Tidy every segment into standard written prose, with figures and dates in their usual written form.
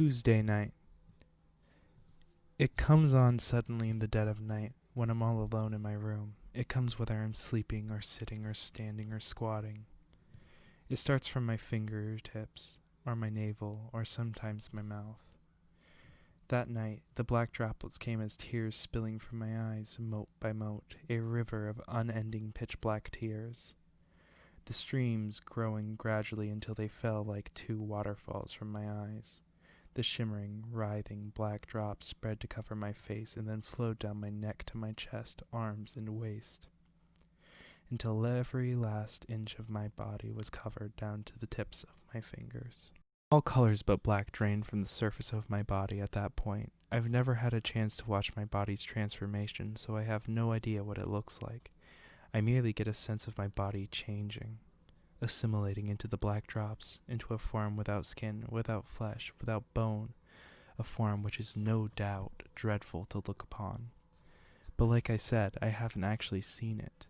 Tuesday night. It comes on suddenly in the dead of night, when I'm all alone in my room. It comes whether I'm sleeping or sitting or standing or squatting. It starts from my fingertips, or my navel, or sometimes my mouth. That night, the black droplets came as tears spilling from my eyes, mote by mote, a river of unending pitch-black tears. The streams growing gradually until they fell like two waterfalls from my eyes. The shimmering, writhing black drops spread to cover my face and then flowed down my neck to my chest, arms, and waist, until every last inch of my body was covered down to the tips of my fingers. All colors but black drained from the surface of my body at that point. I've never had a chance to watch my body's transformation, so I have no idea what it looks like. I merely get a sense of my body changing, assimilating into the black drops, into a form without skin, without flesh, without bone, a form which is no doubt dreadful to look upon. But like I said, I haven't actually seen it,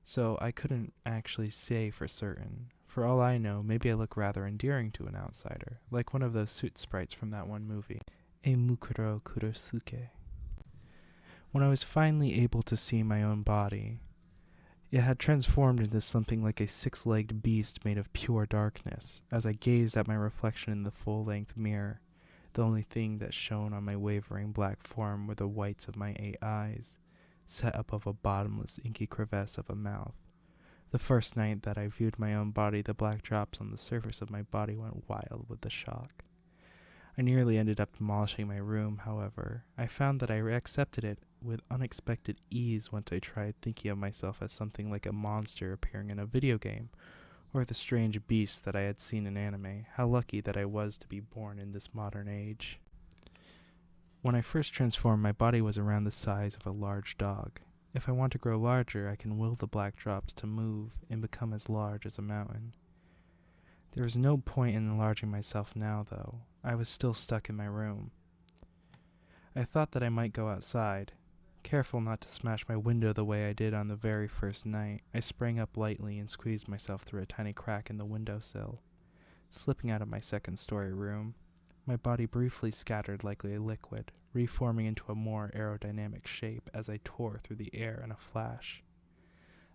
so I couldn't actually say for certain. For all I know, maybe I look rather endearing to an outsider, like one of those suit sprites from that one movie, E Mukuro Kurosuke. When I was finally able to see my own body, it had transformed into something like a six-legged beast made of pure darkness. As I gazed at my reflection in the full-length mirror, the only thing that shone on my wavering black form were the whites of my 8 eyes, set above a bottomless inky crevice of a mouth. The first night that I viewed my own body, the black drops on the surface of my body went wild with the shock. I nearly ended up demolishing my room, however. I found that I accepted it with unexpected ease once I tried thinking of myself as something like a monster appearing in a video game, or the strange beast that I had seen in anime. How lucky that I was to be born in this modern age. When I first transformed, my body was around the size of a large dog. If I want to grow larger, I can will the black drops to move and become as large as a mountain. There was no point in enlarging myself now, though. I was still stuck in my room. I thought that I might go outside. Careful not to smash my window the way I did on the very first night, I sprang up lightly and squeezed myself through a tiny crack in the windowsill. Slipping out of my second-story room, my body briefly scattered like a liquid, reforming into a more aerodynamic shape as I tore through the air in a flash.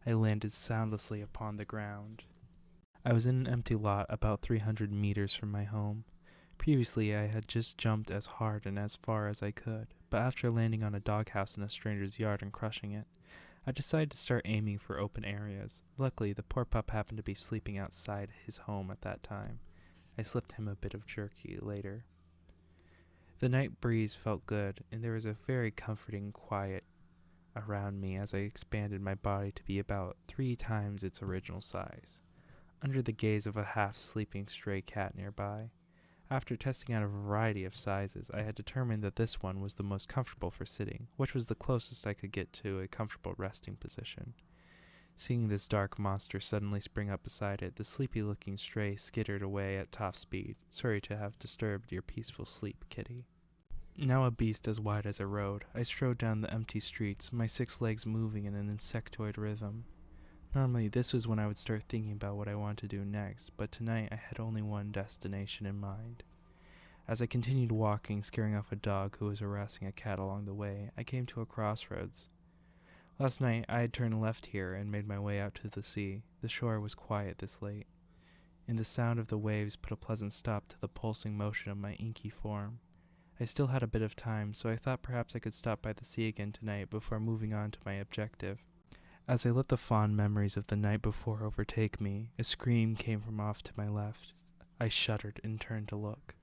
I landed soundlessly upon the ground. I was in an empty lot about 300 meters from my home. Previously, I had just jumped as hard and as far as I could, but after landing on a doghouse in a stranger's yard and crushing it, I decided to start aiming for open areas. Luckily, the poor pup happened to be sleeping outside his home at that time. I slipped him a bit of jerky later. The night breeze felt good, and there was a very comforting quiet around me as I expanded my body to be about 3 times its original size, under the gaze of a half-sleeping stray cat nearby. After testing out a variety of sizes, I had determined that this one was the most comfortable for sitting, which was the closest I could get to a comfortable resting position. Seeing this dark monster suddenly spring up beside it, the sleepy-looking stray skittered away at top speed. Sorry to have disturbed your peaceful sleep, kitty. Now a beast as wide as a road, I strode down the empty streets, my 6 legs moving in an insectoid rhythm. Normally, this was when I would start thinking about what I wanted to do next, but tonight I had only one destination in mind. As I continued walking, scaring off a dog who was harassing a cat along the way, I came to a crossroads. Last night, I had turned left here and made my way out to the sea. The shore was quiet this late, and the sound of the waves put a pleasant stop to the pulsing motion of my inky form. I still had a bit of time, so I thought perhaps I could stop by the sea again tonight before moving on to my objective. As I let the fond memories of the night before overtake me, a scream came from off to my left. I shuddered and turned to look.